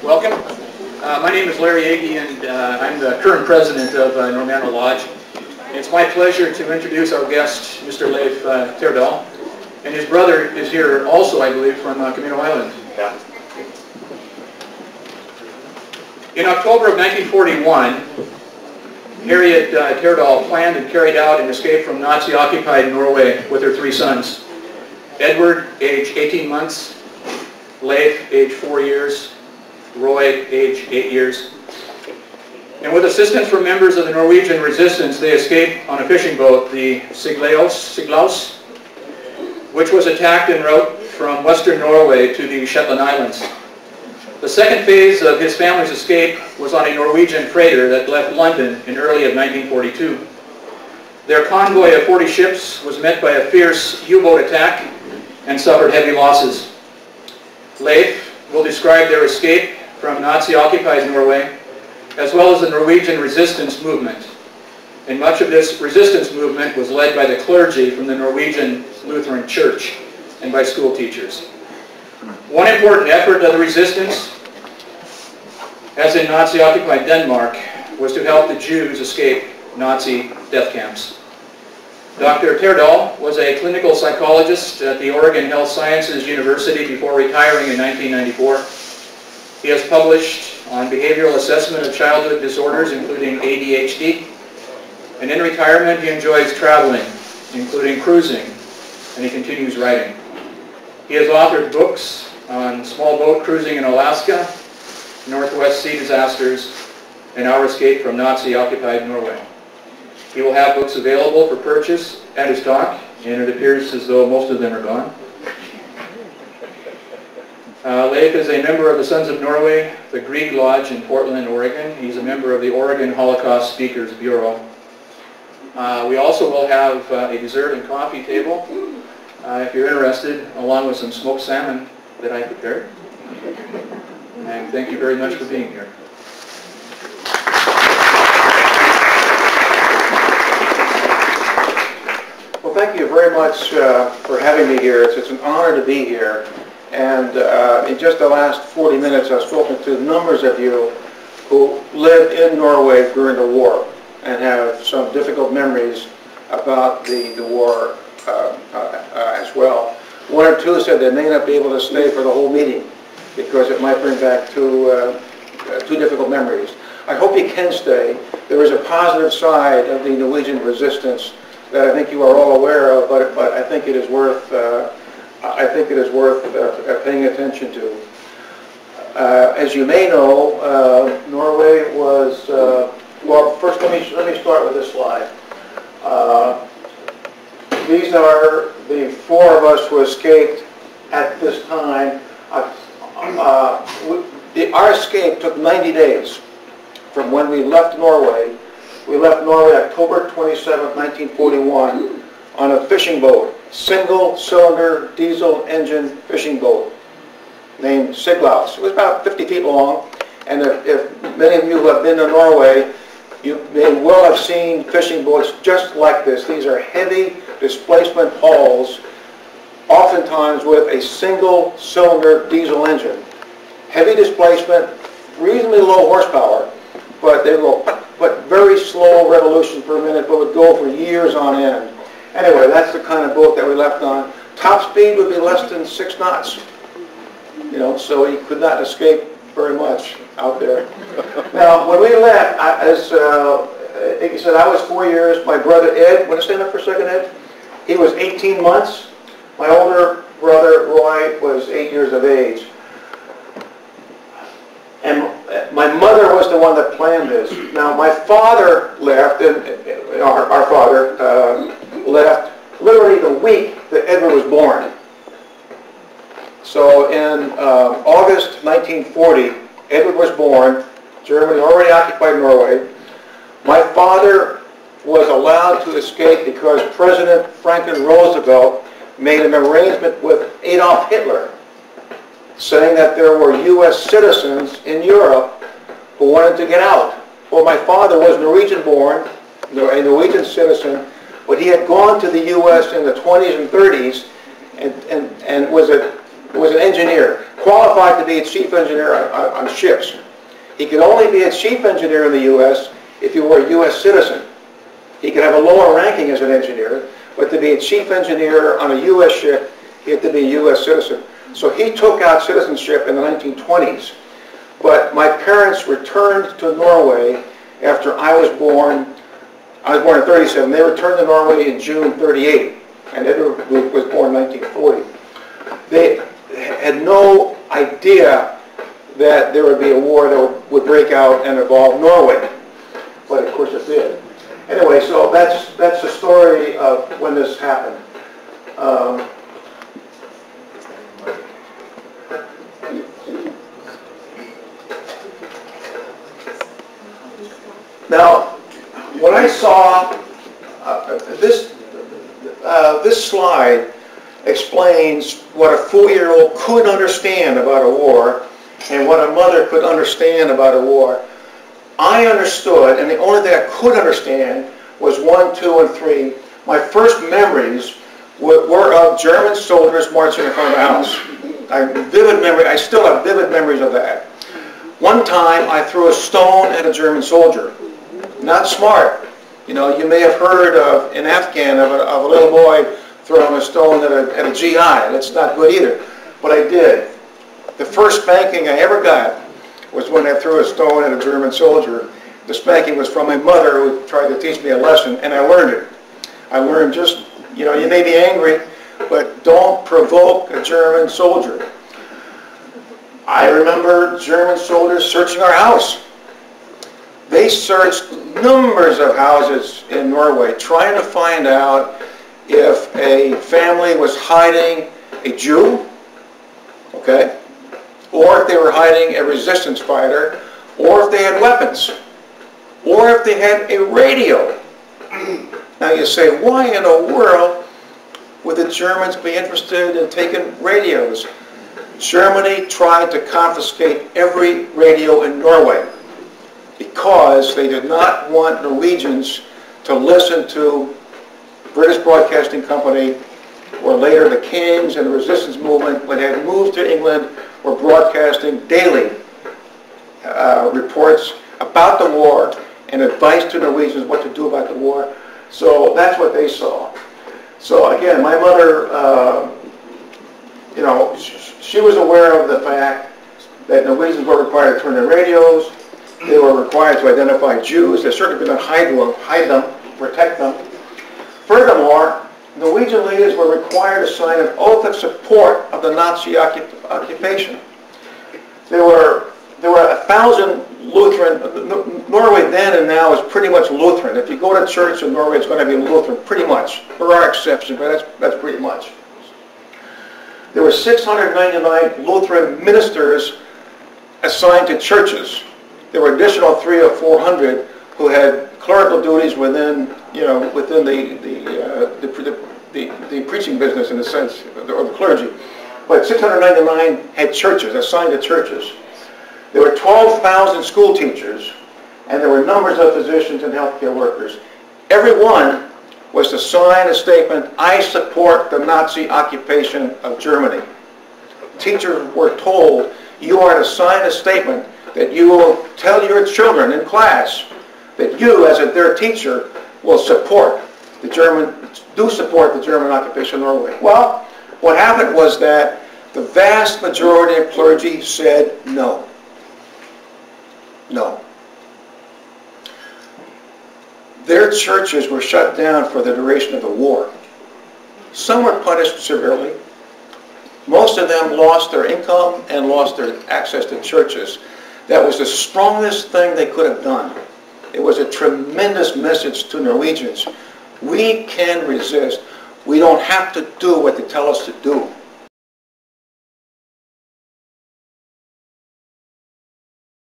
Welcome. My name is Larry Agee, and I'm the current president of Normanno Lodge. It's my pleasure to introduce our guest, Mr. Leif Terdal, and his brother is here also, I believe, from Camino Island. Yeah. In October of 1941, Harriet Terdal planned and carried out an escape from Nazi-occupied Norway with her 3 sons. Edward, age 18 months, Leif, age 4 years, Roy, age 8 years. And with assistance from members of the Norwegian resistance, they escaped on a fishing boat, the Siglaus, which was attacked en route from western Norway to the Shetland Islands. The second phase of his family's escape was on a Norwegian freighter that left London in early of 1942. Their convoy of 40 ships was met by a fierce U-boat attack and suffered heavy losses. Leif will describe their escape from Nazi-occupied Norway, as well as the Norwegian resistance movement. And much of this resistance movement was led by the clergy from the Norwegian Lutheran Church and by school teachers. One important effort of the resistance, as in Nazi-occupied Denmark, was to help the Jews escape Nazi death camps. Dr. Terdal was a clinical psychologist at the Oregon Health Sciences University before retiring in 1994. He has published on behavioral assessment of childhood disorders, including ADHD. And in retirement, he enjoys traveling, including cruising, and he continues writing. He has authored books on small boat cruising in Alaska, Northwest Sea disasters, and our escape from Nazi-occupied Norway. He will have books available for purchase at his talk, and it appears as though most of them are gone. Leif is a member of the Sons of Norway, the Grieg Lodge in Portland, Oregon. He's a member of the Oregon Holocaust Speakers Bureau. We also will have a dessert and coffee table, if you're interested, along with some smoked salmon that I prepared. And thank you very much for being here. Well, thank you very much for having me here. It's an honor to be here. And in just the last 40 minutes, I've spoken to numbers of you who lived in Norway during the war and have some difficult memories about the war as well. One or two said they may not be able to stay for the whole meeting because it might bring back two difficult memories. I hope you can stay. There is a positive side of the Norwegian resistance that I think you are all aware of, but I think it is worth paying attention to. As you may know, Norway was well. First, let me start with this slide. These are the 4 of us who escaped at this time. Our escape took 90 days from when we left Norway. We left Norway October 27, 1941 on a fishing boat, single-cylinder diesel engine fishing boat named Siglaus. It was about 50 feet long, and if many of you who have been to Norway, you may well have seen fishing boats just like this. These are heavy displacement hulls, oftentimes with a single-cylinder diesel engine. Heavy displacement, reasonably low horsepower, but they will but very slow revolution per minute, but would go for years on end. Anyway, that's the kind of boat that we left on. Top speed would be less than 6 knots. You know, so he could not escape very much out there. Now, when we left, as he said, I was 4 years. My brother Ed, want to stand up for a second, Ed? He was 18 months. My older brother Roy was 8 years of age. And my mother was the one that planned this. Now, my father left, and our father left literally the week that Edward was born. So in August 1940, Edward was born. Germany already occupied Norway. My father was allowed to escape because President Franklin Roosevelt made an arrangement with Adolf Hitler, saying that there were U.S. citizens in Europe who wanted to get out. Well, my father was Norwegian born, a Norwegian citizen, but he had gone to the U.S. in the 20s and 30s and was an engineer. qualified to be a chief engineer on ships. He could only be a chief engineer in the U.S. if he were a U.S. citizen. He could have a lower ranking as an engineer, but to be a chief engineer on a U.S. ship, he had to be a U.S. citizen. So he took out citizenship in the 1920s. But my parents returned to Norway after I was born. I was born in 37. They returned to Norway in June 38, and Edward was born in 1940. They had no idea that there would be a war that would break out and involve Norway. But of course it did. Anyway, so that's the story of when this happened. Now, when I saw this slide explains what a 4-year-old could understand about a war and what a mother could understand about a war. I understood, and the only thing I could understand was 1, 2, and 3. My first memories were of German soldiers marching in front of the house. I still have vivid memories of that. One time I threw a stone at a German soldier. Not smart. You know, you may have heard of, in Afghan, of a little boy throwing a stone at a GI. That's not good either. But I did. The first spanking I ever got was when I threw a stone at a German soldier. The spanking was from my mother, who tried to teach me a lesson, and I learned it. I learned just, you know, you may be angry, but don't provoke a German soldier. I remember German soldiers searching our house. They searched numbers of houses in Norway trying to find out if a family was hiding a Jew, okay, or if they were hiding a resistance fighter, or if they had weapons, or if they had a radio. Now you say, why in the world would the Germans be interested in taking radios? Germany tried to confiscate every radio in Norway because they did not want Norwegians to listen to British Broadcasting Company, or later the Kings and the resistance movement, when they had moved to England, were broadcasting daily reports about the war and advice to Norwegians what to do about the war. So that's what they saw. So again, my mother, you know, she was aware of the fact that Norwegians were required to turn their radios. They were required to identify Jews. They certainly did not hide them, protect them. Furthermore, Norwegian leaders were required to sign an oath of support of the Nazi occupation. There were 1,000 Lutheran. Norway then and now is pretty much Lutheran. If you go to church in Norway, it's going to be Lutheran, pretty much. There are exceptions, but that's pretty much. There were 699 Lutheran ministers assigned to churches. There were additional 300 or 400 who had clerical duties within, you know, within the preaching business, in a sense, or the clergy. But 699 had churches, assigned to churches. There were 12,000 school teachers, and there were numbers of physicians and healthcare workers. Everyone was to sign a statement, I support the Nazi occupation of Germany. Teachers were told, you are to sign a statement that you will tell your children in class that you, as their teacher, will support the German occupation of Norway. Well, what happened was that the vast majority of clergy said no. No. Their churches were shut down for the duration of the war. Some were punished severely. Most of them lost their income and lost their access to churches. That was the strongest thing they could have done. It was a tremendous message to Norwegians. We can resist. We don't have to do what they tell us to do.